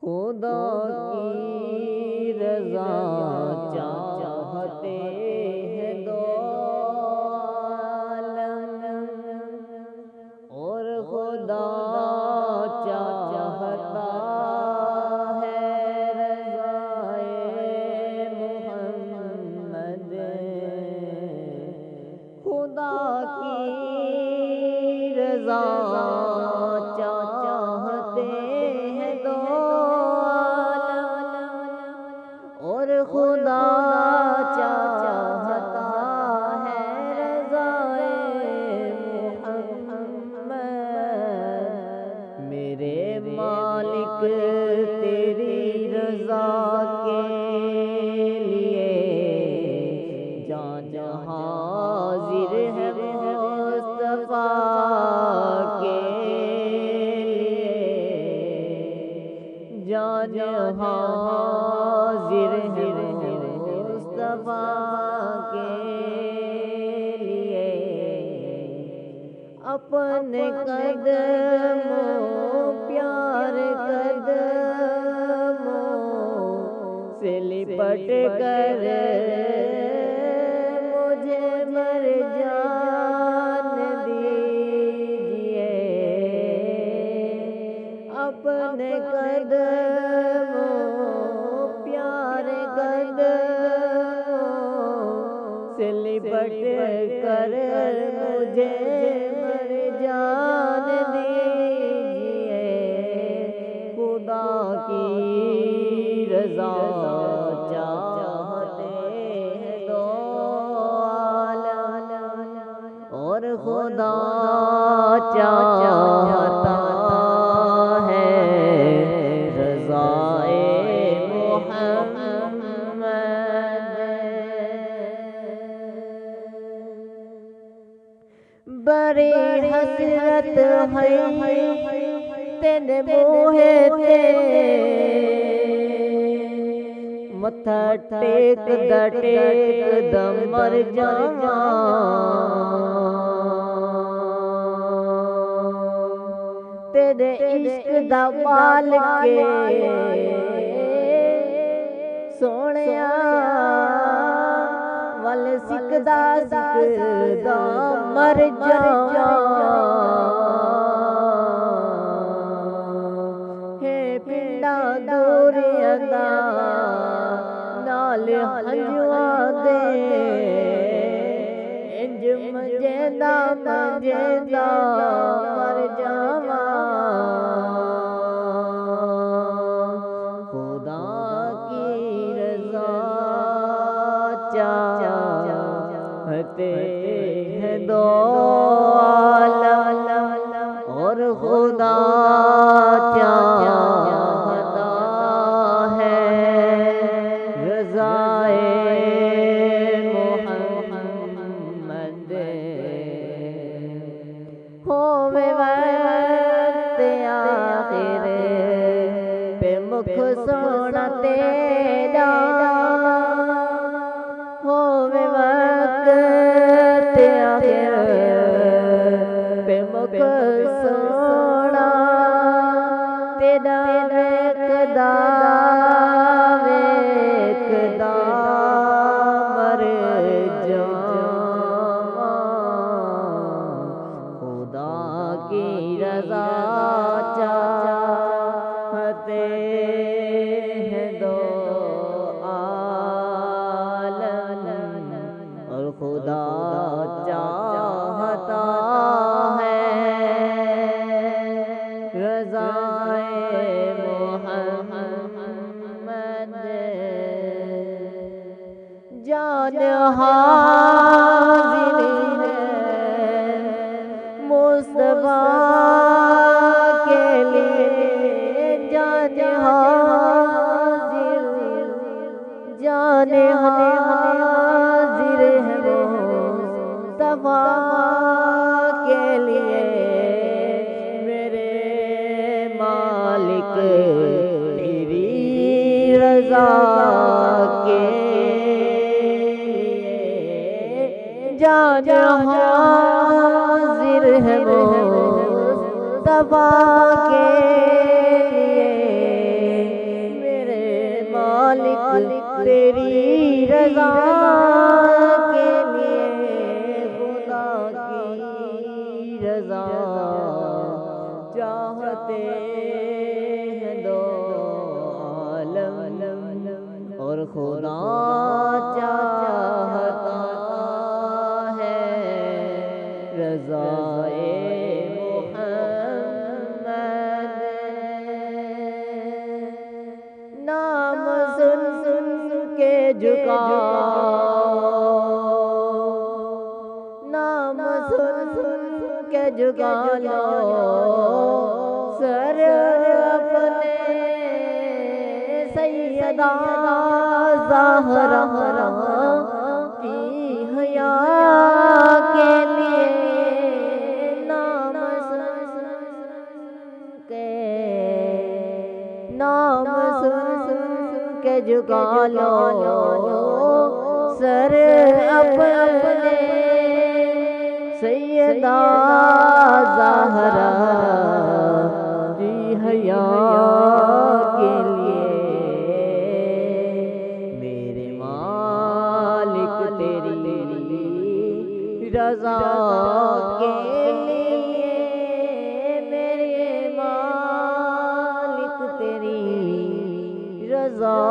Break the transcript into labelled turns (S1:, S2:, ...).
S1: خدا کی رضا چاہتے ہیں دو عالم، اور خدا چاہتا ہے رضائے محمد۔ خدا کی رضا چاہتے ہیں دو عالم، اور خدا چاہتا ہے رضائے محمد۔ میرے مالک تیری رضا کے لیے جان حاضر ہے مصطفیٰ کے لیے، جان حاضر ہے مصطفیٰ کے لیے۔ اپنے قدموں پیار قدموں سے لپٹ کر مجھے مر جان دیجئے۔ اپنے قدموں پیار قدموں سے لپٹ کر مجھے مر جان دیجئے۔ خدا کی رضا چاہتے ہیں دو عالم، اور خدا چاہتا ہے رضائے محمد۔ بڑی حسرت ہے تیرے منہ تے، متھا ٹیک دا ٹیک دا مر جاواں۔ تیرے عشق دا پال کے سونیا ول سکدا سکدا مر جاواں۔ ہے پنڈا دوریاں دا نال ہنجواں دے، انج منجیندہ منجیندہ مر جاواں۔ خدا کی رضا چاہتے ہیں دو عالم، اور خدا چاہتا ہے رضائے محمد۔ ہووے وقت آخر پہ مکھ سونا تیرا، ہووے وقت آخر پہ مکھ سونا تیرا، ویکھدا ویکھدا مر جاواں۔ خدا کی رضا چاہتے ہیں دو عالم، اور خدا چاہتا ہے رضائے محمد۔ جان حاضر ہے مصطفیٰ کے لیے، جان حاضر ہے مصطفیٰ کے لیے۔ میرے مالک تیری رضا کے لیے جان حاضر ہے مصطفیٰ کے لیے تیری رضا کے لیے خدا کی رضا چاہتے ہیں دو عالم اور خدا چاہتا ہے رضائے نام سن سن کے جھکاؤ نام سن سن کے جھکا لو سر اپنے سیدہ زہرا کی حیا کے لیے نام سن سن کے جھکا لو سر اپنے سیدہ زہرا کی حیا کے لیے میرے مالک تیری رضا کے لیے میرے مالک تیری رضا